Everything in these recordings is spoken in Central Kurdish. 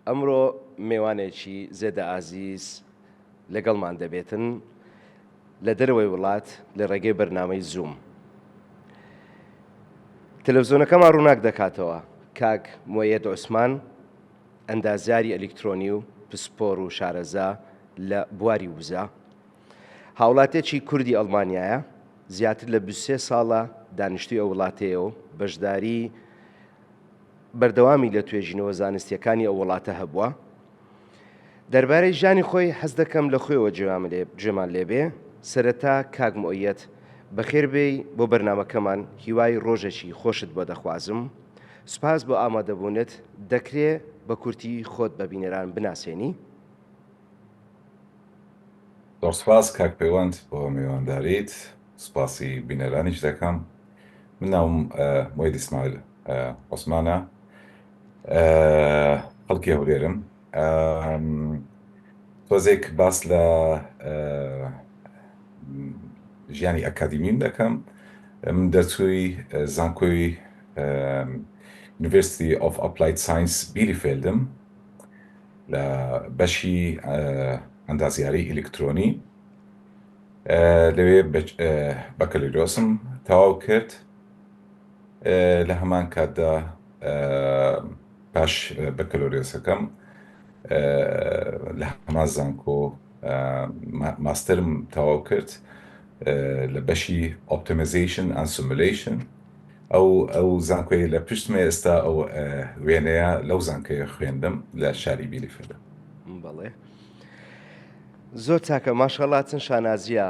ئەمڕۆ میوانێکی زێدە ئازیز لەگەڵمان دەبێتن لە دەرەوەی وڵات لە ڕێگەی بەرنامەی زووم. تەلەڤیزۆنەکەمان ڕووناک دەکاتەوە کاک موەیەد عوسمان، ئەندازیاری ئەلیکترۆنی و پسپۆڕ و شارەزا لە بواری وزە، هاوڵاتێکی کوردی ئەڵمانیایە، زیاتر لە 23 ساڵە دانیشتووی ئەو وڵاتەیە و بەشداری بەردەوامی لە توێژینەوە زانستیەکانی ئەو وڵاتە هەبووە. دەربارەی ژیانی خۆی حەز دەکەم لە خۆیەوە گوێمان لێبێ. سەرەتا کاک موەیەد بەخێربێی بۆ بەرنامەکەمان، هیوای ڕۆژێکی خۆشت بۆ دەخوازم. سوپاس بۆ ئامادەبوونت. دەکرێ بە کورتی خۆت بە بینەران بناسێنی؟ زۆر سپاس کاک پەیوەند بۆ میوانداریت، سوپاسی بینەرانیش دەکەم. من ناوم موەیەد ئیسماعیل عوسمانە، خەڵکی هەولێرم. تۆزێک باس لە ژیانی ئەکادیمیم دەکەم. من دەرچووی زانکۆی University of Applied Science بیلیفێلدم لە بەشی ئەندازیاری ئیلکترۆنی. لەوێ بەکەلۆریۆسم تەواو کرد. لە هەمان کاتدا پاش بەکەلۆریۆسەکەم لە هەمان زانکۆ ماستەرم تەواو کرد لە بەشی Optimization and Simulation. ئەو زانکۆی لە پشتمێ ئێستا ئەو وێنەیە لەو زانکۆیە خوێندم لە شاری بیلیفێلد. بەڵێ، زۆر چاکە، ماشەڵڵا. چەند شانازیە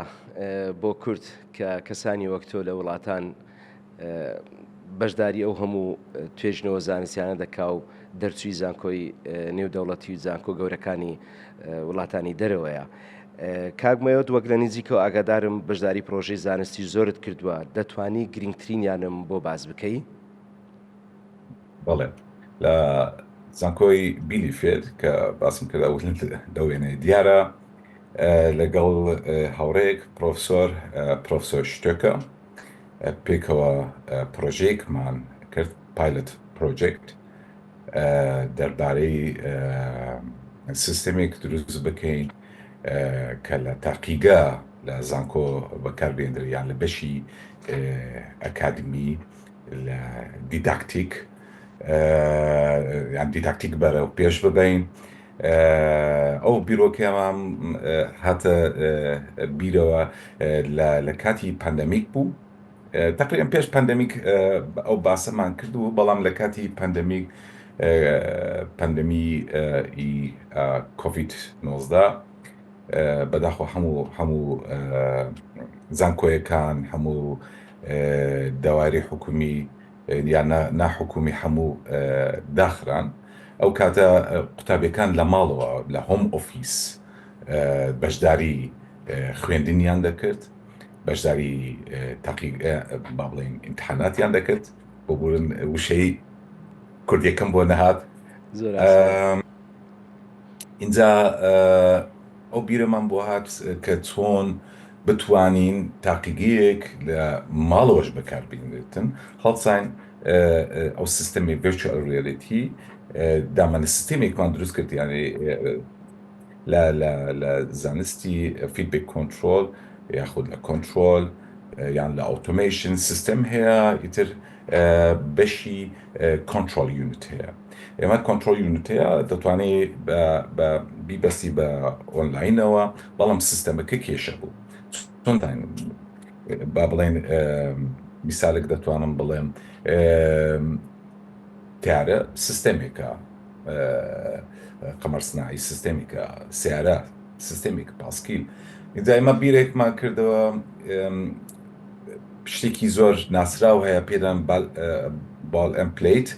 بۆ کورد کە کەسانی وەک تۆ لە وڵاتان بەشداری ئەو هەموو توێژنەوە زانستیانە دەکا و دەرچووی زانکۆی نێودەوڵەتی و زانکۆ گەورەکانی وڵاتانی دەرەوەیە. کاک موەیەد، وەک لە نزیکەوە ئاگادارم بەشداری پرۆژەی زانستی زۆرت کردووە. دەتوانی گرنگترینیانم بۆ باز بکەی؟ بەڵێ، لە زانکۆی بیلیفێلد کە باسم کرد لە وێنەی دیارە، لەگەڵ هاوڕێیەک پرۆفسۆر شتۆکە پێکەوە پرۆژەیەکمان کرد، پایلەت پرۆجێکت، دەربارەی سیستەمێک دروست بکەین کە لە تاقیگا لە زانکۆ بەکاربێنرێت، یان لە بەشی ئەکادمی لە دیداکتیک، یان دیداکتیک بەرەو پێش ببین. ئەو بیرۆکەمان هاتە بیرەوە لە کاتی پاندەمیک بوو. تقریبا پێش پاندەمیک ئەو باسەمان کردو، بەڵام لە کاتی پاندەمی کۆڤید-19 بەداخۆ هەموو زانکۆیەکان، هەموو داواری حکومی یان ناحکومی هەموو داخران. ئەو کاتە قوتابیەکان لە ماڵەوە لە هۆم ئۆفیس بەشداری خوێندنیان دەکرد، بەشداری با بڵێن ئیمتحاناتیان دەکرد. بۆ بورن وشەی کوردیەکەم بۆ نەهات. اینجا ئەو بیرەمان بۆ هات کە چۆن بتوانین تاقیگەیەک لە ماڵەوەش بەکاربێنێتن. هەڵساین ئەو سیستەمی ڤیرچوەل ریەلیتی دامەنە سیستەمێکمان دروست کرد، یعنی لە زانستی فیدبەک کۆنترۆل یاخود لە کۆنترۆل یان لە ئۆتۆمەیشن سیستەم هەیە، ئیتر بەشی کۆنترۆل یونیت هەیە. ئێمە کۆنترۆل یونیتەیە دەتوانێت بیبەستی بە ئۆنلاینەوە، بەڵام سیستەمەکە کێشە بوو. چۆن با بڵێن میسالێک دەتوانم بڵێم، تیارە سیستەمێکە، قەمەرسنایی سیستەمێکە، سیارە سیستەمێک پاسکیل. اینجا ئێمە بیرێکمان کردەوە، شتێکی زۆر ناسراو هەیە، پێدان بال ئەم پلیت،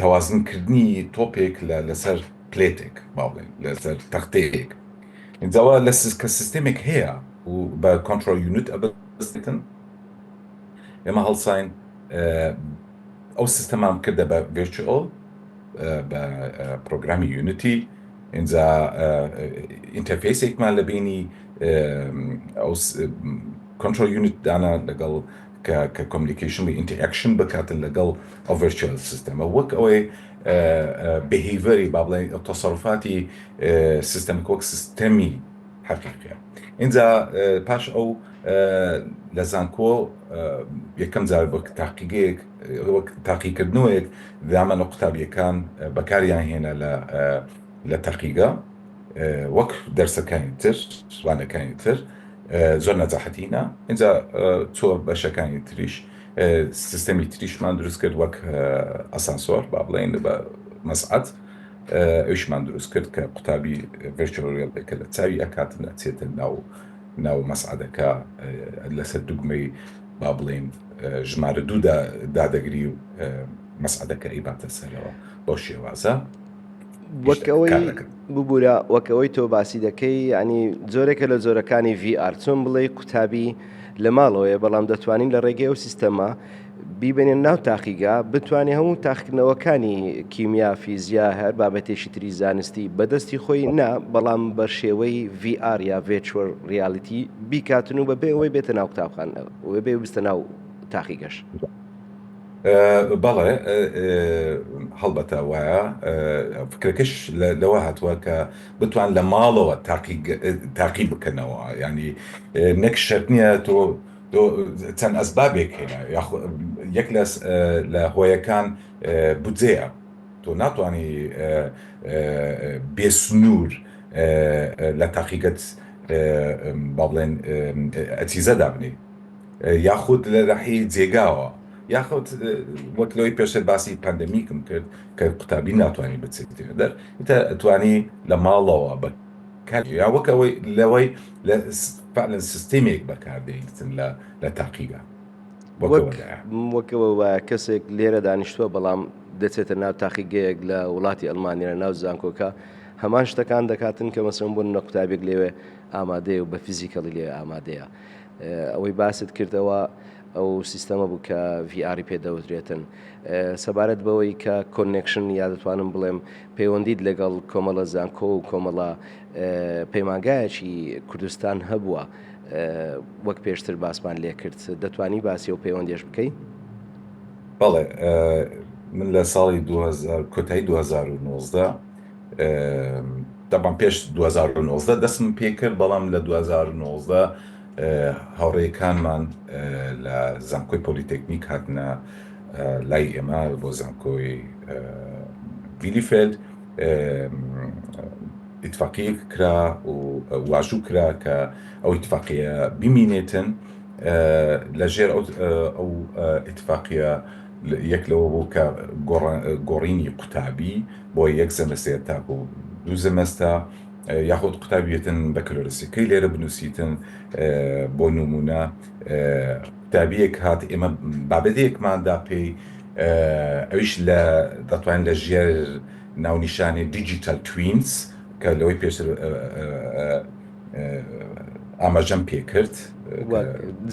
تەوازنکردنی تۆپێک لەسەر پلێتێک، با بڵێن لەسەر تەختەیەک. اینجاوە کە سیستەمێک هەیە و بە کۆنترۆل یونیت ئەبەستێتن، ئێمە هەڵساین ئەو سیستەمان کردە بە ڤیرچوەل، بە پرۆگرامی یونیتی. اینجا ئینتەرفێسێکمان لە بینی ئەو کۆنترۆل یونیت دانا لەگەڵ ككوميونيكيشن وانتراكشن بكاتن لەگەڵ ئەو ڤرچوەل سیستەمە وەک ئەوەی بهیڤەری با بڵێن تەسەڕوفاتی سیستەمێک وەک سیستەمی حەقیقیە. اینجا پاش ئەو لە زانکۆ یەکەم جار وەک تاقیگەیەک وەک تاقیکردنەوەیەک دامەنە قوتابیەکان بەکاریان هێنا لە تاقیگە وەک دەرسەکانی تر وانەکانی تر زۆر نەجاحەتینە. اینجا چۆ بەشەکانی تریش سیستەمی تریشمان دروست کرد وەک ئەسانسۆر با بڵێن بە مەسعەد ئەویشمان دروست کرد کە قوتابی ڤرچوەل ریالیتیەکە لە چاوی ئەکاتن ئەچێتە ناو مەسعەدەکە لەسەر دوگمەی با بڵێن ژمارە دوو دادەگری و مەسعەدەکە ئیباتە سەرەوە بۆ شێوازە. وەکەوەی ببوورە وەکەوەی تۆ باسی دەکەی ینی جۆرێکە لە جۆرەکانی VR چۆن بڵێ قوتابی لە ماڵەوەیە بەڵام دەتوانین لە ڕێگەی ئەو سیستەمە بیبێنێن ناو تاقیگا بتوانێت هەموو تاقیکردنەوەکانی کیمیا فیزیا هەر بابەتێکی تری زانستی بەدەستی خۆی نا بەڵام بە شێوەی VR یا ڤێرچوەل ریالیتی بیکاتن و بەبێ ئەوەی بێتە ناو قوتابخان وێ بێ بستە ناو تاقیگەش. بەڵێ هەڵبەتە وایە فکرەکەش لەوە هاتووە کە بتوان لە ماڵەوە تاقی بکەنەوە ینی نەک شەرت نییە تۆ چەند ئەسبابێک هێنا یەک لە هۆیەکان بودجەیە تۆ ناتوانانی بێسنوور لە تاقیگەت با بڵێن ئەتیزە دابنی یاخود لە ڕاحی جێگاوە یاخود وەک لەوەی پێشتر باسی پاندەمیکم کرد کە قوتابی ناتوانانی بچێتێ دەر توانی لە ماڵەوە یا وەک ئەوەی لەوەی لە سیستەمێک بەکاردێنن لە تاقیگا وەکەوە کەسێک لێرە دانیشتووە بەڵام دەچێتە ناو تاقیگەیەک لە وڵاتی ئەڵمانیا لە ناو زانکۆکە هەمان شتەکان دەکاتن کە مەسەڵەن بۆ نە قوتابێک لێوێ ئامادەیە و بە فیزیکەڵی لێ ئامادەیە. ئەوەی باست کردەوە ئەو سیستەمە بوو کە VR پێدەوترێتن سەبارەت بەوەی کە کۆنێکشن یا دەتوانم بڵێم پەیوەندیت لەگەڵ کۆمەڵە زانکۆ و کۆمەڵە پەیمانگایەکی کوردستان هەبووە وەک پێشتر باسمان لێ کرد دەتوانی باسی و پەیوەندیش بکەی؟ بەڵێ من لە ساڵی کۆتایی 2019 دەبان پێش 2019 دەستم پێ کرد بەڵام لە 2019 هاوڕێیەکانمان لە زانکۆی پۆلیتێکنیک هاتنە لای ئێمە بۆ زانکۆی بیلیفێلد ئیتفاقیەک کرا و واژوو کرا کە ئەو ئیتفاقیە بمینێتن لەژێر ئەو ئیتفاقیە یەک لەوە بوو کە گۆڕینی قوتابی بۆ یەک زەمەستێ تاکو دوو زەمەستە یاخود قوتابیەتن بەکەلۆرسیەکەی لێرە بنووسیتن بۆ نمونە قوتابیەک هات ئێمە بابەتەیەکماندا پێی ئەویش لە دەتوانین لە ژێر ناونیشانی دیجیتال توینز کە لەوەی پێشتر ئاماژەم پێ کرد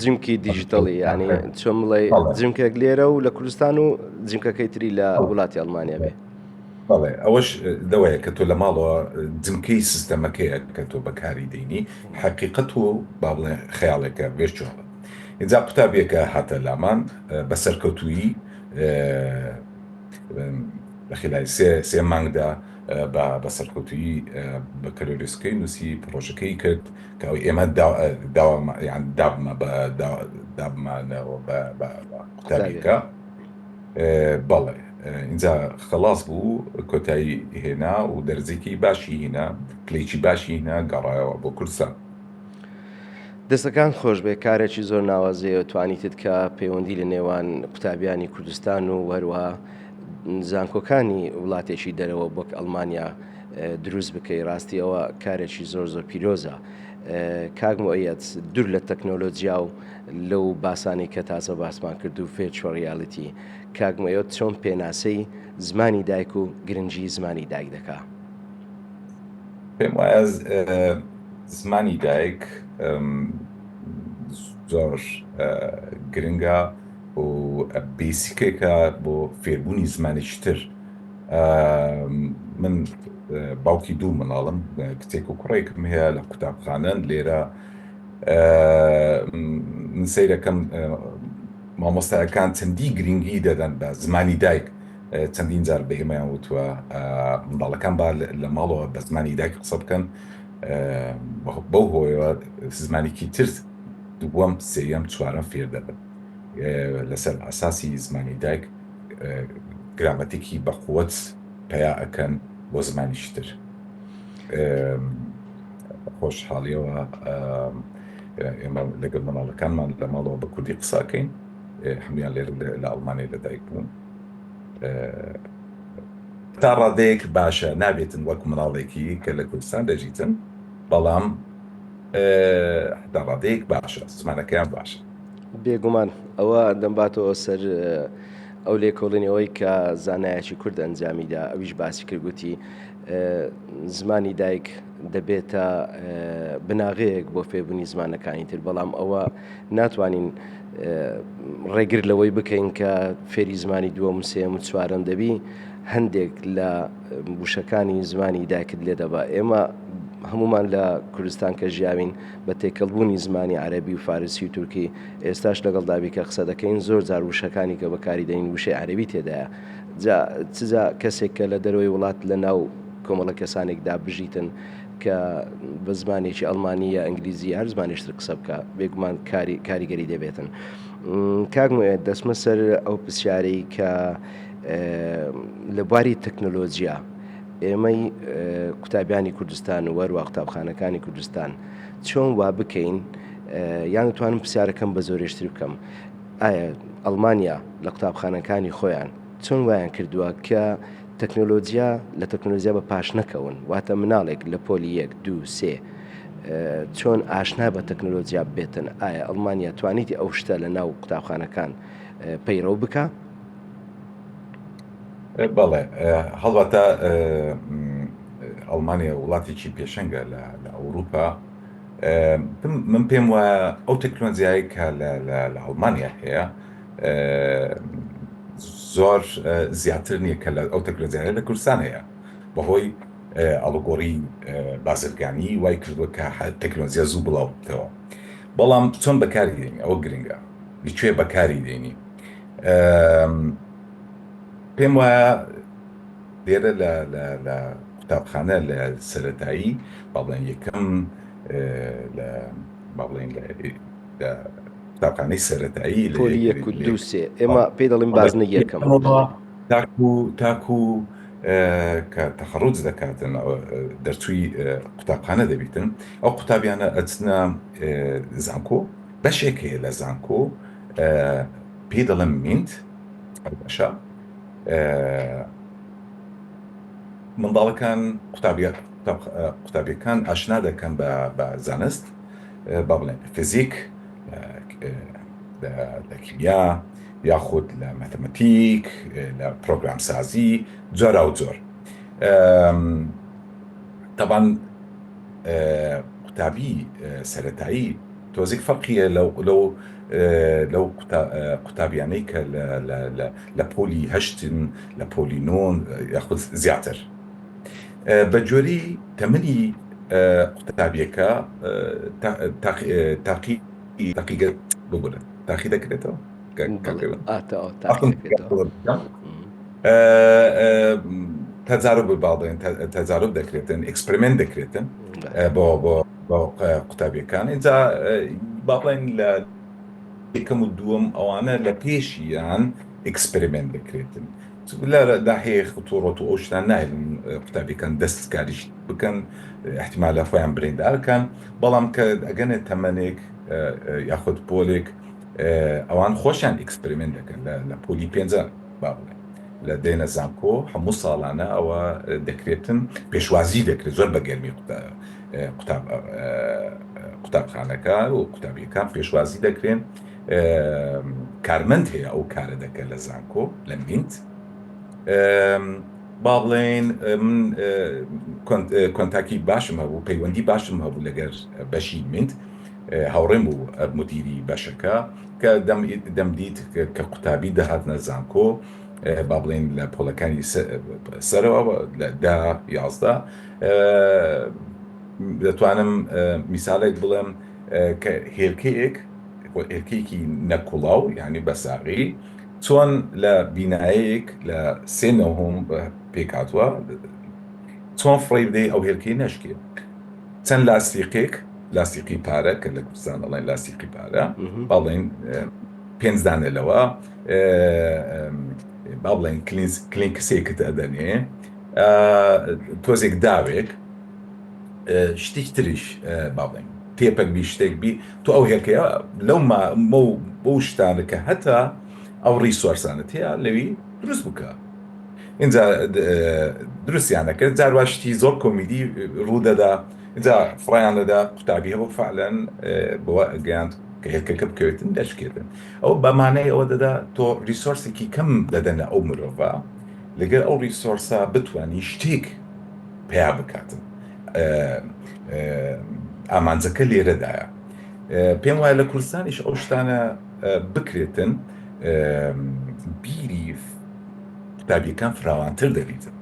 جیمکی دیجیتاڵی ینی چۆن بڵێ جیمکێک لێرە و لە کوردستان و جیمکەکەی تری لە وڵاتی ئەڵمانیا بێ. بەڵێ ئەوەش دەوەیە کە تۆ لە ماڵەوە جمکەی سیستەمەکەیە کە تۆ بەکاری دەینی حقیقەت و با بڵێ خەیاڵێکە ڤێرچوەڵە. اینجا قوتابیەکە هاتە لامان بە سەرکەوتووی لە خلای سێ مانگدا بە سەرکەوتووی بەکەلۆرسیەکەی نووسی پرۆژەکەی کرد کە ئێمە دابمانەوە بە قوتابیەکە. بەڵێ اینجا خلاص بوو کۆتایی هێنا و دەرزێکی باشی هێنا پلەیکی باشی هێنا گەڕایەوە بۆ کوردستان. دەستەکان خۆش بێ کارێکی زۆر ناوازەیە توانیتت کە پەیوەندی لە نێوان قوتابیانی کوردستان و هەروەها زانکۆکانی وڵاتێکی دەرەوە بۆک ئەڵمانیا دروست بکەی ڕاستی ئەوە کارێکی زۆر زۆر پیرۆزە. کاگمۆیەت دوور لە تەکنۆلۆجیا و لەو باسانی کە تازە باسمان کرد و ڤێرچوەل ریالیتی کاگمۆیەت چۆن پێناسەی زمانی دایک و گرنگی زمانی دایک دەکا؟ پێم وایە زمانی دایک زۆر گرنگە و بیسیکێکە بۆ فێربوونی زمانێکی تر. من باوکی دوو مناڵم کتێک و کوڕێکم هەیە لە قوتابخانەن لێرە من سەیرەکەم مامۆستایەکان چەندی گرنگی دەدەن بە زمانی دایک چەندین جار بە ئێمەیان وتووە منداڵەکان با لە ماڵەوە بە زمانی دایک قسە بکەن بەو هۆیەوە زمانێکی تر دووەم سێیەم چوارەم فێر دەبن لەسەر ئاساسی زمانی دایک گرامەتێکی بەقووەت پیا ئەەکەن بۆ زمانیشتر خۆشحاڵیەوە ئێمە لەگەڵ منداڵەکانمان لە ماڵەوە بە کوردی قساکەین هەمویان لێر لە ئەڵمانیا لەدایک بوون تا ڕادەیەک باشە نابێتن وەک مناڵێکی کە لە کوردستان دەژیتن بەڵام تا ڕادەیەک باشە زمانەکەیان باشە بێگومان ئەوە دەمباتەوە سەر ئەو لێکۆڵینەوەی کە زانایەکی کورد ئەنجامیدا ئەویش باسی کردگوتی زمانی دایک دەبێتە بناغەیەک بۆ فێبوونی زمانەکانی تر بەڵام ئەوە ناتوانین ڕێگر لەوەی بکەین کە فێری زمانی دووەم سێم و چوارەم دەبی هەندێک لە وشەکانی زمانی دایکت لێ دەبا ئێمە هەمومان لە کوردستان کە ژیاوین بە تێکەڵبوونی زمانی عەرەبی و فارسی و تورکی ئێستاش لەگەڵ دابی کە قسە دەکەین زۆر جار وشەکانی کە بەکاری دەین وشەی عەرەبی تێدایە چجا کەسێک کە لە دەرەوەی وڵات لە ناو کۆمەڵە کەسانێکدا بژیتن کە بە زمانێکی ئەڵمانی یا ئەنگلیزی هەر زمانێشتر قسە بکە بێگومان کاریگەری دەبێتن کاگمێت دەسمە سەر ئەو پرسیارەی کە لە بواری تەکنۆلۆژیا ئێمەی قوتابیانی کوردستان و وەروە قوتابخانەکانی کوردستان چۆن وا بکەین یان دەتوانم پرسیارەکەم بە زۆرێشتر بکەم ئایا ئەڵمانیا لە قوتابخانەکانی خۆیان چۆن وایان کردووە کە تەکنۆلۆژیا لە تەکنۆلۆژیا بە پاش نەکەون واتە مناڵێک لە پۆلی 1 2 3 چۆن ئاشنا بە تەکنۆلۆژیا بێتن ئایا ئەڵمانیا توانیتی ئەو شتە لە ناو قوتابخانەکان پەیڕەو بکە؟ بەڵێ هەڵبەتە ئەڵمانیا وڵاتێکی پێشەنگە لە ئەوروپا من پێم وایە ئەو تەکنۆلۆژیایی کە لە ئەڵمانیا هەیە زۆر زیاتر نییە کە لە ئەو تەکنۆلۆژیایە لە کوردستان هەیە بەهۆی ئەڵگۆڕی بازرگانی وای کردووە کە تەکنۆلۆژیا زوو بڵاو بکەوە بەڵام چۆن بەکاری دێنی ئەوە گرنگە لەکوێ بەکاری دێنی پێم وایە لێرە لە قوتابخانە لە سەرەتایی باڵێن یەکەم باڵێن لە قوتابخانەی سەرەتایی ئێمە پێی دەڵێن بازنە یەکەم تاکو کە تەخەڕوج دەکاتن دەرچووی قوتابخانە دەبیتن ئەو قوتابیانە ئەچنە زانکۆ بەشێک هەیە لە زانکۆ پێی دەڵێن مینت باشە منداڵەکان قوتابیەکان ئاشنا دەکەن بە زانست با بڵێن فیزیک لە کیمیا یاخود لە مەتەمەتیک لە پرۆگرام سازی جۆرا و جۆر طبعاً قوتابی سەرەتایی تۆزێک فەرقیە لەو قوتابیانەی کە لە پۆلی هەشتن لە پۆلی نۆن یاخود زیاتر بە جۆری تەمەنی قوتابیەکە تاقیگە بگورن تاقی دەکرێتەوە تەجارب باڵێن تەجارب دەکرێتن ئەکسپریمنت دەکرێتن بۆ قوتابیەکان اینجا باڵێن لە یەکەم و دووەم ئەوانە لە پێشیان ئەکسپریمنت دەکرێتن لە داهەیە خطوڕەت و ئەو شتان نایلن قوتابیەکان دەستکاریش بکەن احتیمال لە خۆیان برێندارکەن بەڵام کە ئەگەنێت تەمەنێک یاخود پۆلێک ئەوان خۆشیان ئەکسپریمنت دەکەن لە پۆلی 5 باڵێ لە دێنە زانکۆ هەموو ساڵانە ئەوە دەکرێتن پێشوازی دەکرێت زۆر بەگەرمی قوتابخانەکە و قوتابیەکان پێشوازی دەکرێن کارمەند هەیە ئەو کارە دەکەن لە زانکۆ لە مینت با بڵێن من کۆنتاکی باشم هەبوو پەیوەندی باشم هەبوو لەگەر بەشی مینت هاوڕێم بوو مدیری بەشەکە کە دەمدیت کە قوتابی دەهاتنە زانکۆ با بڵێن لە پۆڵەکانی سەرەوە لە 10-11 دەتوانم میسالێک بڵێم کە هێلکەیەک هێرکێکی نەکوڵاو یعنی بەساغی چۆن لە بینایەک لە سێنەوەم پێکاتوە چۆن فڕی بدەی ئەو هێرکەی نەشکێ چەند لاستیقی پارە کە لە کوردستان دەڵێن لاستیقی پارە باڵێن 5 دانە لەوە با بڵێن کلینکسێکت ئەدەنێ تۆزێک داوێک شتێک تریش با بڵێن تێپەک بی شتێک بی تۆ ئەو هێرکەیە لەو بەو شتانە کە هەتا ئەو ڕیسۆرسانت هەیە لەوی دروست بکە اینجا دروستیانەکرد جارواشتی زۆر کۆمیدی ڕوودەدا اینجا فڕیان لەدا قوتابی هەبوو فعلەن بۆ گەیاند کە هێرکەکە بکەوێتن دەشکێتن ئەو بەمانەی ئەوە دەدا تۆ ریسۆرسێکی کەم دەدەنە ئەو مرۆڤە لەگەر ئەو ریسۆرسە بتوانی شتێک پیا بکاتن ئامانجەکە لێرەدایە پێم وایە لە کوردستانیش ئەو شتانە بکرێتن بیری قوتابیەکان فراوانتر دەبیتن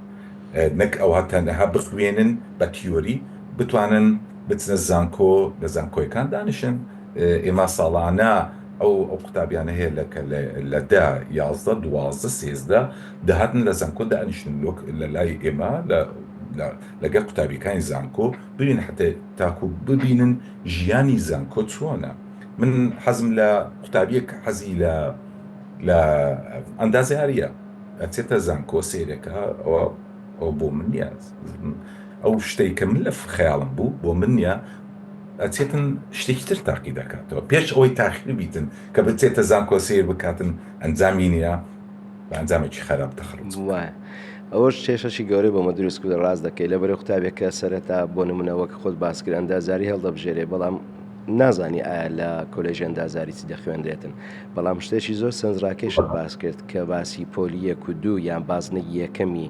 نەک ئەو هەتەنەها بخوێنن بە تیۆری بتوانن بچنە زانکۆ لە زانکۆیەکان دانیشن ئێمە ساڵانە ئەو قوتابیانە هەیە لە 10 11 12 13 دەهاتن لە زانکۆ دانیشن لە لای ئێمە لەگەڵ قوتابیەکانی زانکۆ ببین حتى تاکو ببینن ژیانی زانکۆ چۆنە من حەزم لە قوتابیەک حەزی لە ئەندازیاریە ئەچێتە زانکۆ سیرەکە ئەو بۆ من نیە ئەو شتێک کە من لە خەیاڵم بوو بۆ من نیە ئەچێتن شتێکی تر تاقی دەکاتەوە پێش ئەوەی تاخیر بیتن کە بچێتە زانکۆ سیر بکاتن ئەنجامی نیە بە ئەنجامێکی خراپ دەخڕێت وایە ئەوەش کێشەشی گەورەی بۆمە دروست کردە ڕاست دەکەی لەبەرەوە قوتابێکە سەرەتا بۆ نمونەوەکە خۆت باسکرد ئەندازیاری هەڵدەبژێرێ بەڵام نازانی ئایا لە کۆلێژی ئەندازیاری چی دەخوێندرێتن بەڵام شتێکی زۆر سەنجڕاکێشت باس کرد کە باسی پۆلی 1 و 2 یان بازنەی یەکەمی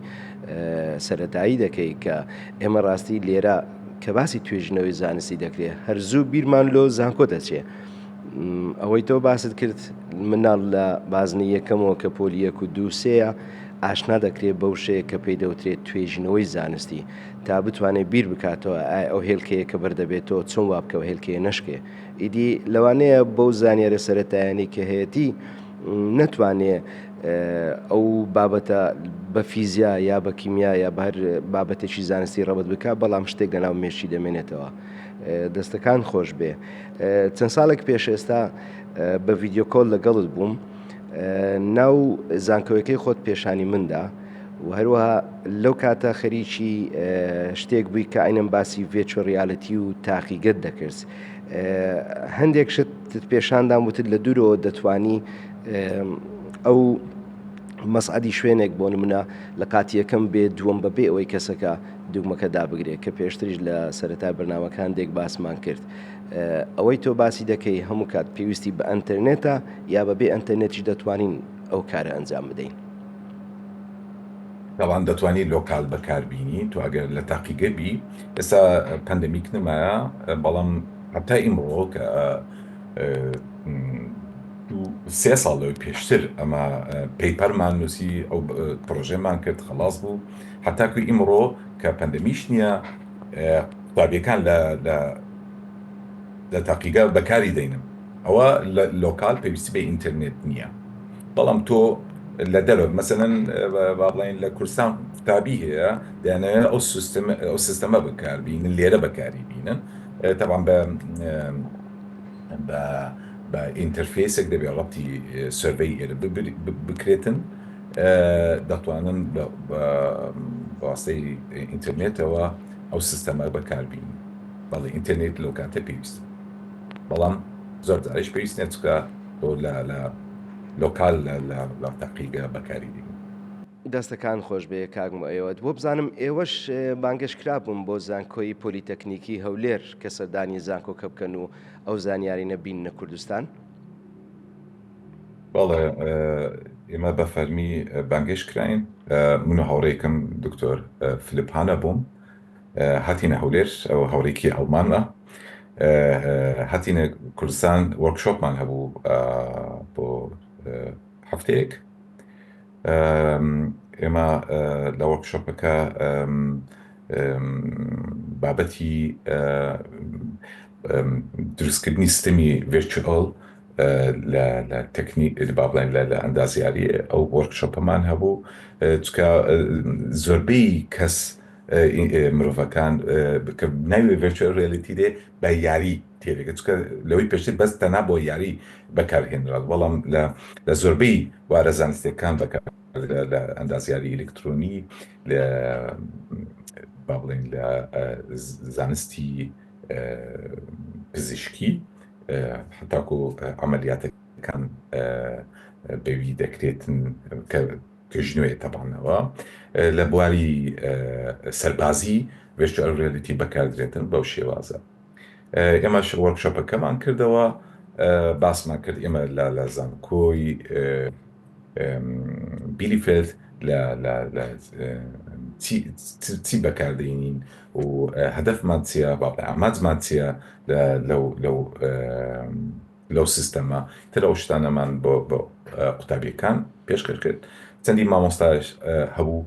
سەرەتایی دەکەی کە ئێمە ڕاستی لێرە کە باسی توێژنەوەی زانستی دەکرێت هەرزوو بیرمان لۆ زانکۆ دەچێ ئەوەی تۆ باست کرد مناڵ لە بازنەی یەکەمەوە کە پۆلی 1 و 2 سەیە ئاشنا دەکرێت بەو شەیە کە پێی دەوترێت توێژنەوەی زانستی تا بتوانێت بیر بکاتەوە ئەو هێلکەیە کە بەردەبێتەوە چۆن وا بکەوە هێلکەیە نەشکێ ئیدی لەوانەیە بەو زانیارە سەرەتایانی کە هەیەی نەتوانێت ئەو بابەتە بە فیزیا یا بە کیمیا یا بەر بابەتێکی زانستی ڕەبەت بکە بەڵام شتێک لەناو مێشی دەمێنێتەوە دەستەکان خۆش بێ چەند ساڵێک پێش ئێستا بە ڤیددیۆکۆل لەگەڵت بووم ناو زانکۆیەکەی خۆت پێشانی مندا و هەروەها لەو کاتە خەریکی شتێک بووی کە ئاینم باسی ڤێچۆ ڕیالەتی و تاقیگەت دەکرد هەندێک شت پێشاندان وتت لە دوورەوە دەتوانی ئەو مەسعەدی شوێنێک بۆ نمونە لە قاتی یەکەم بێ دووەم بەبێ ئەوەی کەسەکە دوگمەکە دابگرێت کە پێشتریش لە سەرەتای بەرنامەکان دێک باسمان کرد ئەوەی تۆ باسی دەکەی هەموو کات پێویستی بە ئەنتەرنێتە یا بەبێ ئەنتەرنێتی دەتوانین ئەو کارە ئەنجام بدەین طبعا دەتوانی لۆکال بەکاربیینی تو ئەگەر لە تاقیگە بی ئێستا پەندەمیک نمایە بەڵام هەتا ئیمڕۆ کە 3 ساڵ لەوەی پێشتر ئەمە پەیپەرمان نووسی ئەو پرۆژێمان کرد خلاص بوو هەتاکوی ئیمڕۆ کە پەندەمیش نییە قوتابیەکان لە تاقیگە بەکاری دەینم ئەوە لۆکال پێویستی بە ئینتەرنێت نییە بەڵام تۆ لە دەرەوە مەسەلەن با بڵێن لە کوردستان قوتابی هەیە دەیانەوێت ئەو سیستەمە بەکاربیێنن لێرە بەکاری بینن تەبان بە ئینتەرفێسێک دەبێت ڕەبتی سەرڤەی ئێرە بکرێتن دەتوانن بەواسطەی ئینتەرنێتەوە ئەو سیستەمە بەکاربیێنن بەڵێ ئینتەرنێت لەو کاتە پێویست بەڵام زۆر جاریش پێویست نیە چکە تۆ لە لۆکال لە تاقیگە بەکاری دێن دەستەکان خۆش بێ کاگم ئێوە بۆ بزانم ئێوەش بانگەش کرابووم بۆ زانکۆی پۆلیتەکنیکی هەولێر کە سەردانی زانکۆکە بکەن و ئەو زانیاری نەبینە کوردستان بەڵێ ئێمە بە فەرمی بانگەش کراین من و هاوڕێکم دکتۆر فلیپانە بووم هاتینە هەولێر ئەو هاوڕێکی ئەڵمانە هاتینە کوردستان وەرکشۆپمان هەبوو بۆ هەفتەیەک ئێمە لە وەرکشۆپەکە بابەتی دروستکردنی سیستەمی ڤێرچوەڵ لە تەکنیک با بڵێن لە ئەندازیاری ئەو وەرکشۆپەمان هەبوو چکە زۆربەی کەس مرۆڤەکان کە ناوێ ڤێرچوەل ریالیتی دێ بە یاری تێرێکە چکە لەوەی پێشتر بەس تەنها بۆ یاری بەکارهێنرات بەڵام لە زۆربەی وارە زانستیەکان بەکار لە ئەندازیاری ئلکترۆنی لە با بڵێن لە زانستی پزیشکی حتاکو عملیاتەکان بەوی دەکرێتن کە ژنوێ تەبانەوە لە بواری سەربازی ڤێرچوەل ریالیتی بەکاردرێتن بەو شێوازە. ئێمەش وەرکشۆپەکەمان کردەوە باسمان کرد ئێمە لە زانکۆی بیلیفێلد لە چی بەکاردێنین و هەدەفمان چییە ئامانجمان چییە لەو سیستەمە تر ئەو شتانەمان بۆ قوتابیەکان پێشکەش کرد چەندی مامۆستاش هەبوو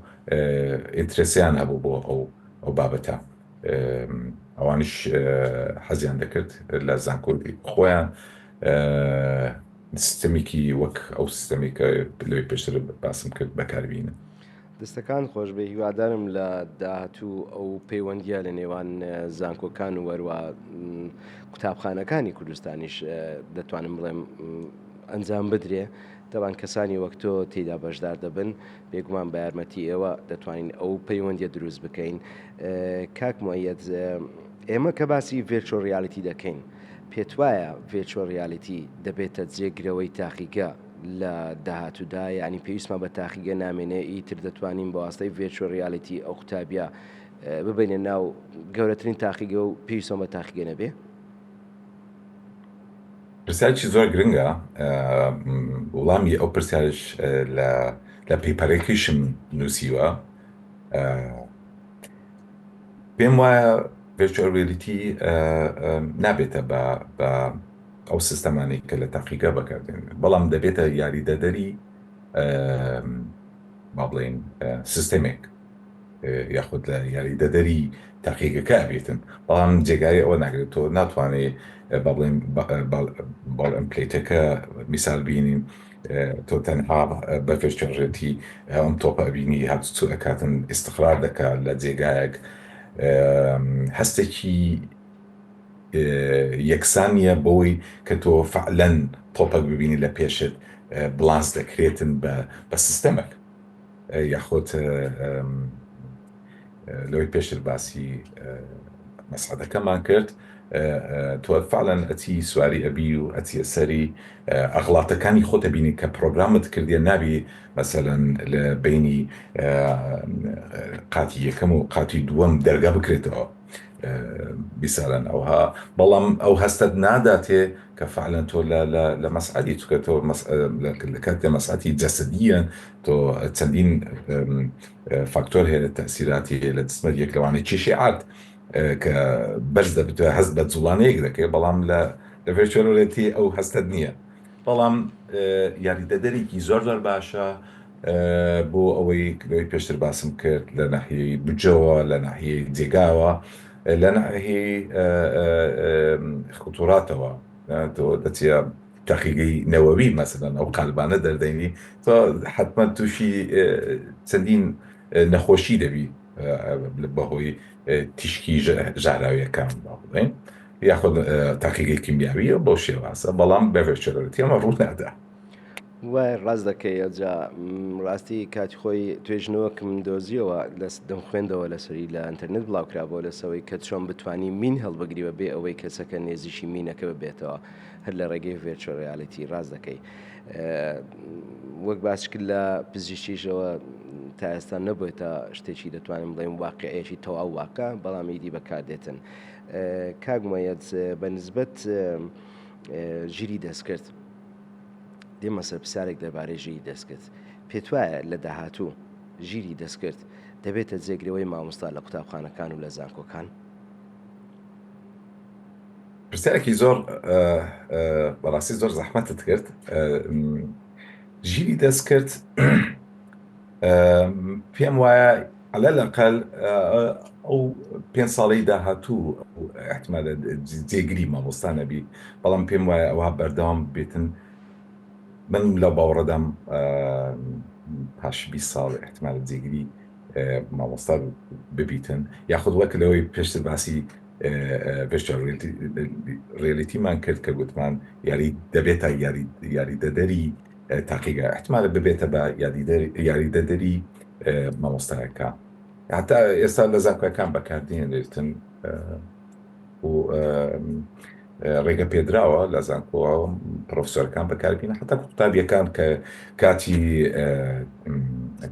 ئینترسیان هەبوو بۆ ئەو بابەتە ئەوانش حەزیان دەکرد لە زانکۆی خۆیان سیستەمێکی وەک ئەو سیستەمێکە لەوەی پێشتر باسم کرد بەکاربینن. دەستەکان خۆش بێ هیوادارم لە داهاتوو ئەو پەیوەندیە لە نێوان زانکۆکان و وەروە قوتابخانەکانی کوردستانیش دەتوانم بڵێم ئەنجام بدرێ دەوان کەسانی وەک تۆ تێدا بەشدار دەبن بێگومان بە یارمەتی ئێوە دەتوانین ئەو پەیوەندیە دروست بکەین. کاک موعەیەد ئێمە کە باسی ڤێرچوەل ریالیتی دەکەین پێت وایە ڤێرچوەل ریالیتی دەبێتە جێگرەوەی تاقیگە لە داهاتوودا ینی پێویستمان بە تاقیگە نامێنێ ئیتر دەتوانین بە واستەی ڤێرچوەل ریالیتی ئەو قوتابیە ببینێ ناو گەورەترین تاقیگە و پێویستمان بە تاقیگە نەبێ؟ پرسیارێکی زۆر گرنگە وەڵامی ئەو پرسیارش لە پێپەرێکیشم نووسیوە. پێم وایە ڤێرچوەل ریالیتی نابێتە بە ئەو سیستەمانی کە لە تاقیگە بەکاردێن بەڵام دەبێتە یاریدەدەری با بڵێن سیستەمێک یاخود لە یاریدەدەری تاقیگەکە بێتن بەڵام جێگای ئەوە ناگرێت تۆ ناتوانێت با بڵێن باڵ ئەمپلەیتەکە میسال بینین تۆ تەنها بە ڤێرچوەل ریالیتی ئەم تۆپە بینی هاتوچوو ئەکاتن ئیستقرار دەکات لە جێگایەک هەستێکی یەکسانیە بۆی کە تۆ فعلەن تۆپەک ببینی لە پێشت بڵانس دەکرێتن بە سیستەمێک یاخۆت لەوەی پێشتر باسی مەسعەدەکەمان کرد تۆ فعلەن ئەچی سواری ئەبی و ئەچیە سەری ئەغڵاتەکانی خۆتە بینی کە پرۆگرامت کردیە نابی مەسەلەن لە بینی قاتی یەکەم و قاتی دووەم دەرگا بکرێتەوە بیسارن ئەوها بەڵام ئەو هەستت ناداتێ کە فعلەن تۆ لە مەسعەدی چکە تۆ لە کاتێ مەسعەتی جەسەدیەن تۆ چەندین فاکتۆر هەیە تەسیراتی لە جسمت یەک لەوانەیە کێشیعات کە بەرز دەبێتە هەست بە جوڵانەیەک دەکەی بەڵام لە ڤێرچوەل ریالیتی ئەو هەستت نییە بەڵام یاریدەدەرێکی زۆر باشە بۆ ئەوەی پێشتر باسم کرد لە ناحیەی بجەوە لە ناحیەی جێگاوە لە ناحیەی خوتوڕاتەوە تۆ دەچێ تاقیگەی نەوەوی مەسەلەن ئەو قالبانە دەردەینی تۆ حتمما تووشی چەندین نەخۆشی دەبی بەهۆی تیشکی ژاراویەکان بڵێن یاخود تاقیگەی کیمیاویە بۆ شێوازە بەڵام بە ڤێرچوەل ریالیتی ئەمە ڕوو نادا. وای ڕاست دەکەی ئەجا ڕاستی کاتی خۆی توێژنەوەکم دۆزیەوە دەم خوێندەوە لەسەری لە ئینتەرنێت بڵاوکرابەوە لەسەوەی کە چۆن بتوانی مین هەڵبگریوە بێ ئەوەی کەسەکە نێزیشی مینەکە ببێتەوە هەر لە ڕێگەی ڤێرچوەل ریالیتی ڕاست دەکەی وەک باس کرد لە پزیشکیشەوە تا ئێستا نەبووێتە شتێکی دەتوانین بڵێم واقعەیەکی تەواو واقع بەڵام ئیدی بەکاردێتن. کاک موعەیەد بەنسبەت ژیری دەستکرد دێمە سەر پرسیارێک دەربارەی ژیری دەستکرد پێت وایە لە داهاتوو ژیری دەستکرد دەبێتە جێگرەوەی مامۆستا لە قوتابخانەکان و لە زانکۆکان؟ پرسیارێکی زۆر بەڕاستی زۆر زەحمەتت کرد. ژیری دەستکرد پێم وایە على الأقل أو بين ساڵەی داهاتوو احتمالە جێگیری مامۆستانە بی بەڵام پێم وایە ئەوها بەردەوام بێتن من لە باوەڕەدام پاش 20 ساڵ احتمالە جێگیری مامۆستا ببیتن یاخود وەک لەوەی پێشتر باسی virtual reality-مان کرد کە گوتمان یاری دەبێتە یاریدەدەری تاقیگە احتمالە ببێتە بە یاریدەدەری مامۆستایەکە حتا ئێستا لە زانکۆیەکان بەکاردێنێتن و ڕێگە پێدراوە لە زانکۆوە پرۆفسۆرەکان بەکاربینە حتا قوتابیەکان کە کاتی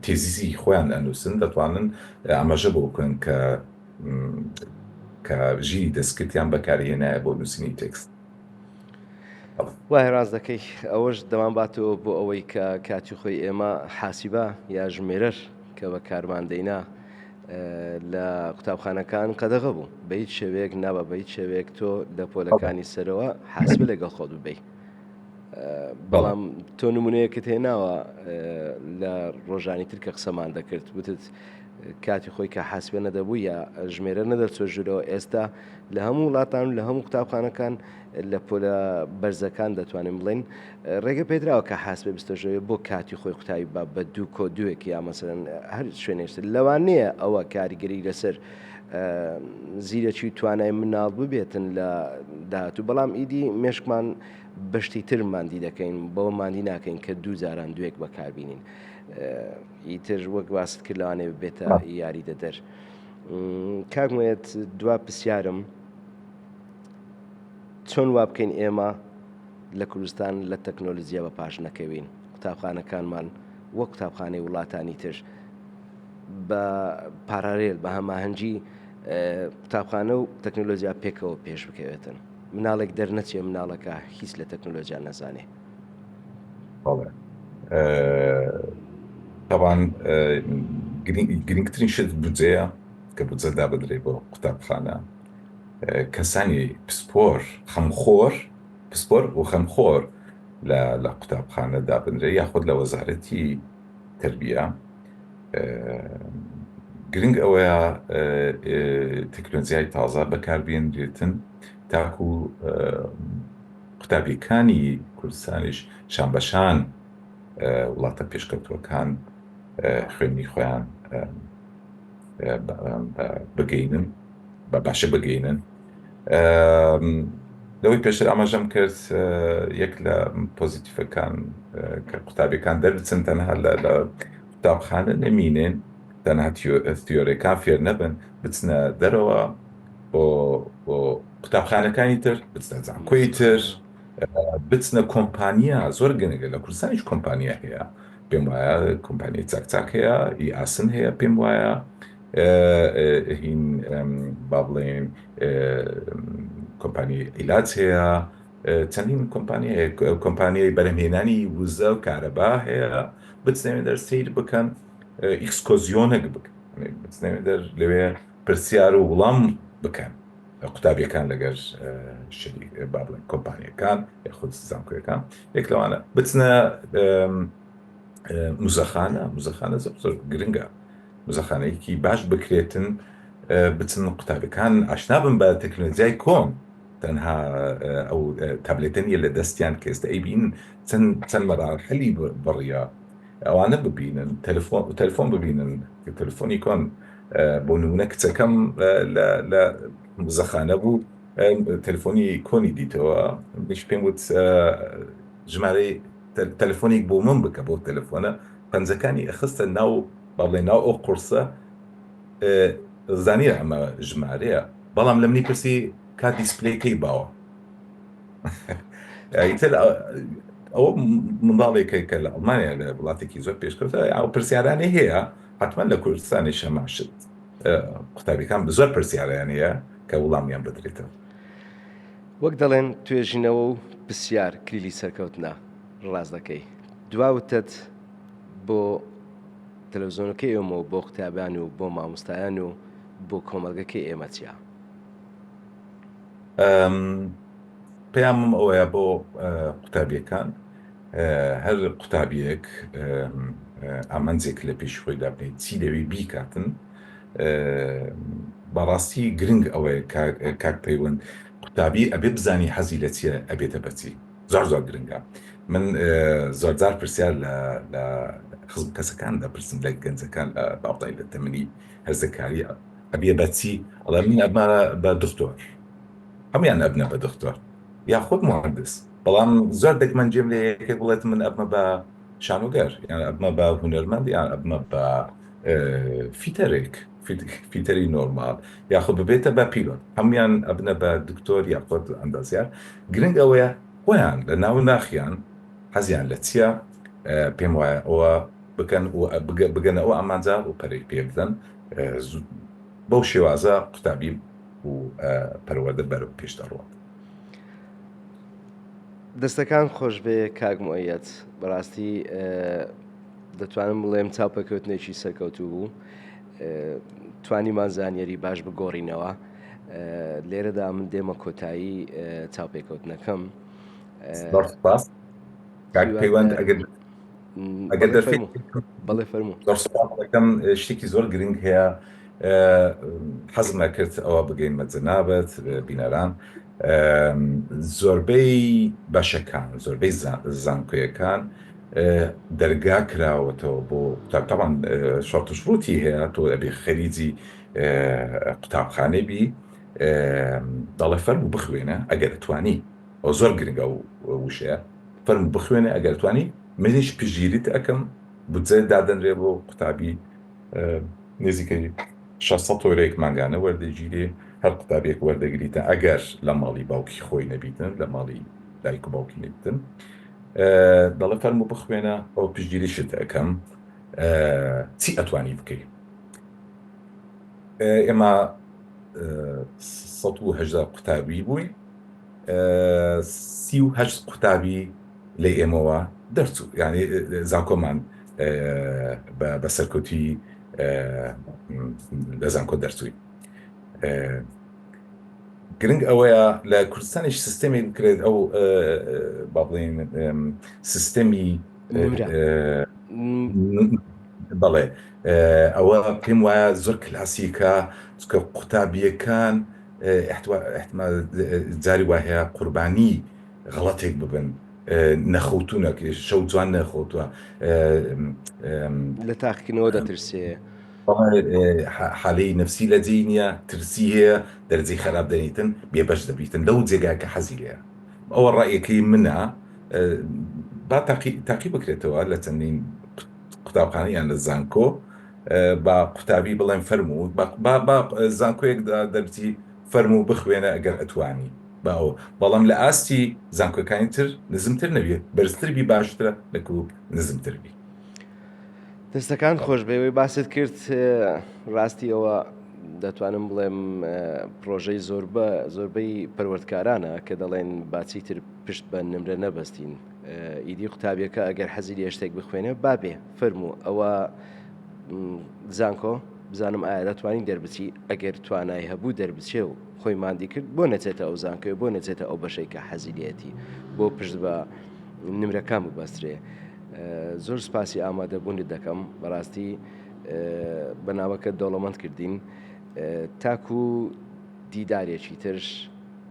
تێزیزی خۆیان ئەنووسن دەتوانن ئاماژە بۆ بکەن کە ژیری دەستکردیان بەکارهێنایە بۆ نووسینی تێکست. وای ڕاز دەکەی ئەوەش دەمانباتەوە بۆ ئەوەی کە کاتی خۆی ئێمە حاسیبە یا ژمێرەر کە بە کارماندەینا لە قوتابخانەکان قەدەغە بوو بە هیچ شێوەیەک نابە بە هیچ شێوەیەک تۆ لە پۆلەکانی سەرەوە حاسبە لەگەڵ خۆت ببەی بەڵام تۆ نمونەیەکت هێناوە لە ڕۆژانی تر کە قسەمان دەکرد وتت کاتی خۆی کە حاسبە نەدەبوو یا ژمێرە نەدەچۆ ژوورەوە ئێستا لە هەموو وڵاتان لە هەموو قوتابخانەکان لە پۆلە بەرزەکان دەتوانین بڵێن ڕێگە پێدراوە کە حاسبە بستۆژەوە بۆ کاتی خۆی قوتابی بە دوو کۆ دوێک یا مەسەرەن هەر شوێنێشتر لەوانەیە ئەوە کاریگەری لەسەر زیرەکی توانای مناڵ ببێتن لە داهاتوو بەڵام ئیدی مێشکمان بەشتی تر ماندی دەکەین بەوە ماندی ناکەین کە دوو جاران دوێک بەکاربینین ئیتر وەک باست کرد لەوانێ بێتە یاری دەدەر کاگمێت دوا پرسیارم چۆن وا بکەین ئێمە لە کوردستان لە تەکنۆلۆژیە بە پاش نەکەوین قوتابخانەکانمان وەک قوتابخانەی وڵاتانی تر بە پارالێل بە هەماهەنگی قوتابخانە و تەکنۆلۆژیا پێکەوە پێش بکەوێتن مناڵێک دەرنەچێ مناڵەکە هیچ لە تەکنۆلۆژیا نەزانێ طبعا گرنگترین شت بودجەیە کە بودجە دابدرێ بۆ قوتابخانە کەسانی پسپۆر و خەمخۆر لە قوتابخانە دابدرێ یاخود لە وەزارەتی تربیە گرنگ ئەوەیە تەکنۆلۆژیای تازە بەکاربێنرێتن تاکو قوتابیەکانی کوردستانیش شان بەشان وڵاتە پێشکەوتووەکان خوێنی خۆیان بگەینن بە باشە بگەینن لەوەی پێشتر ئاماژەم کرد یەک لە پۆزیتیڤەکان کە قوتابیەکان دەربچن تەنها لە قوتابخانە نەمینێن تەنها تیۆرەکان فێر نەبن بچنە دەرەوە بۆ قوتابخانەکانی تر بچنە زانکۆی تر بچنە کۆمپانیا زۆر گەنگە لە کوردستانیش کۆمپانیا هەیە پێم وایە کۆمپانیای چاکچاک هەیە ئاسن هەیە پێم وایە هین با بڵێن کۆمپانیای عیلاج هەیە چەندین کۆمپانیای بەرهەمهێنانی وزە و کارەبا هەیە بچنەوێ دەر سیر بکەن ئیکسکۆزیۆنێک بکەن بچنەوێ دەر لەوێ پرسیار و وڵام بکەن قوتابیەکان لەگەر با بڵێن کۆمپانیەکان یاخود زانکۆیەکان یەک لەوانە بچنە مزەخانە زۆر گرنگە مزەخانەیەکی باش بکرێتن بچن قوتابەکان ئاشنا بن بە تەکنۆلۆژیای کۆن تەنها ئەو تابلێتەنیە لە دەستیان کە ئێستا ئەیبین چەند مەراحلی بڕیە ئەوانە ببینن تەلەفۆن ببینن تەلەفۆنی کۆن بۆ نمونە کچەکەم لە مزەخانە بوو تەلەفۆنی کۆنی دیتەوە میش پێم وت ژمارەی تەلەفۆنێک بۆ من بکە بۆ تەلەفۆنە پەنجەکانی ئەخستە ناو با بڵێن ناو ئەو قورسە زانیە ئەمە ژمارەیە بەڵام لە منی پرسی کات دیسپلەیەکەی باوە ئەوە منداڵێکە کە لە ئەڵمانیا لە وڵاتێکی زۆر پێشکەوتە ئەو پرسیارانی هەیە حتمما لە کوردستانی شەماشت قوتابیەکان زۆر پرسیاریان هەیە کە وەڵامیان بدرێتەوە وەک دەڵێن توێژینەوە و پرسیار کلیلی سەرکەوتنە ڕاز دەکەی دواوتت بۆ تەلەڤیزۆنەکەی ئێمە و بۆ قوتابیان و بۆ مامۆستایان و بۆ کۆمەلگەکەی ئێمە چییە؟ پەیامم ئەوەیە بۆ قوتابیەکان هەر قوتابیەک ئامانجێک لە پێش خۆی دابنێت چی دەوێت بیکاتن بەڕاستی گرنگ ئەوەیە کاک پەیوەند قوتابی ئەبێ بزانی حەزی لە چیە ئەبێتە بەچی زۆر گرنگە. من زۆرجار پرسیار لە خزم کەسەکان دەپرسم لە گەنجەکان لە باڵای لە تەمەنی هەرزەکاری ئەبێ بەچی ئەڵێ من ئەبمە بە دکتۆر، هەمویان ئەبنە بە دکتۆر یا خۆت مهندس، بەڵام زۆر دەکمەنجێم لێ یەکێک بڵێت من ئەبمە بە شانۆگەر، یان ئەبمە بە هونەرمەند، یان ئەبمە بە فیتەری نۆرمال، یاخود ببێتە بە پیلۆت. هەمویان ئەبنە بە دکتۆر یاخود ئەندازیار. گرنگ ئەوەیە خۆیان لە ناو ناخیان حەزیان لە چییە، پێم وایە ئەوە بگەنە ئەوە ئامانجا و پەرەی پێ بدەن. بەو شێوازە قوتابی و پەروەردە بەرەو پێش دەڕوات. دەستەکان خۆش بێ کاک موعەیەد، بەڕاستی دەتوانم بڵێم چاوپەکەوتنێکی سەرکەوتوو بوو، توانیمان زانیاری باش بگۆڕینەوە. لێرەدا من دێمە کۆتایی چاوپێکەوتنەکەم. پەیوەند ئەگەر دەفێت بەڵێ فەرموو. دەکەم شتێکی زۆر گرنگ هەیە، حەزمە کرد ئەوە بگەینمە جەنابەت بینەران. زۆربەی بەشەکان، زۆربەی زانکۆیەکان دەرگا کراوەتەوە بۆ قوتابان. شەڕتوشڕوتی هەیە، تۆ ئەبێ خەریجی قوتابخانەی بی، دەڵێ فەرموو بخوێنە ئەگەر دەتوانی. ئەو زۆر گرنگە و وشەیە، فەرموو بخوێنە ئەگەر دەتوانی. منیش پژگیریت ئەەکەم بودجێ دادەنرێ بۆ قوتابی نزیکەی 600 تۆرەیەک مانگانە وەردەگیرێ، هەر قوتابێک وەردەگریتە ئەگەر لە ماڵی باوکی خۆی نەبیتن، لە ماڵی دایک و باوکی نەبیتن. دەڵێ فەرموو بخوێنە، ئەو پشگیریشت ئەەکەم چی ئەتوانی بکەیت. ئێمە 180 قوتابی بووین، 38 قوتابی لە ئێمەوە دەرچوو، یعنی زانکۆمان بە سەرکەوتی لە زانکۆ دەرچووی. گرنگ ئەوەیە لە کوردستانیش سیستەمی بکرێت، ئەو با بڵێن سیستەمی بەڵێ ئەوە پێم وایە زۆر کلاسیکە، چکە قوتابیەکان احتمال جاری وای هەیە قوربانی غەڵەتێک ببن، نەخەوتونە، شەو جوان نەخەوتووە، لە تاقیکردنەوە دەترسێ، حالەی نفسی لە جێی نییە، ترسی هەیە، دەرجەی خراپ دەنیتن، بێبەش دەبیتن لەو جێگای کە حەزی لێیە. ئەوە ڕائیەکەی منە، با تاقی بکرێتەوە لە چەندین قوتابخانەیان لە زانکۆ، با قوتابی بڵێن فەرموو با زانکۆیەک دەبتی فەرموو بخوێنە ئەگەر ئەتوانی باەوە. بەڵام لە ئاستی زانکۆەکانی تر نزمتر نەبێت، بەرزتربی باشترە لەکو نزمتربی. دەستەکان خۆش بێەوەی باست کرد. ڕاستی ئەوە دەتوانم بڵێم پرۆژەی زۆربەی پەروەردکارانە کە دەڵێن باچی تر پشت بە نمرە نەبەستین. ئیدی قوتابیەکە ئەگەر حەزی لێ شتێک بخوێنێ بابێ فەرموو ئەوە زانکۆ بزانم ئایا دەتوانین دەربچی، ئەگەر توانای هەبوو دەربچێ و خۆی مادی کرد بۆ نەچێتە ئەو زانکۆی، بۆ نەچێتە ئەو بەشەی کە حەزی لێتی، بۆ پشت بە نمرەکان ببەسترێ. زۆر سپاسی ئامادەبوونت دەکەم، بەڕاستی بەناوەکە دەوڵەمەند کردین. تاکو دیدارێکی ترش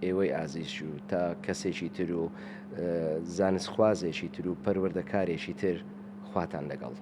ئێوەی ئازیز و تا کەسێکی تر و زانستخوازێکی تر و پەروەردەکارێکی تر خواتان لەگەڵ.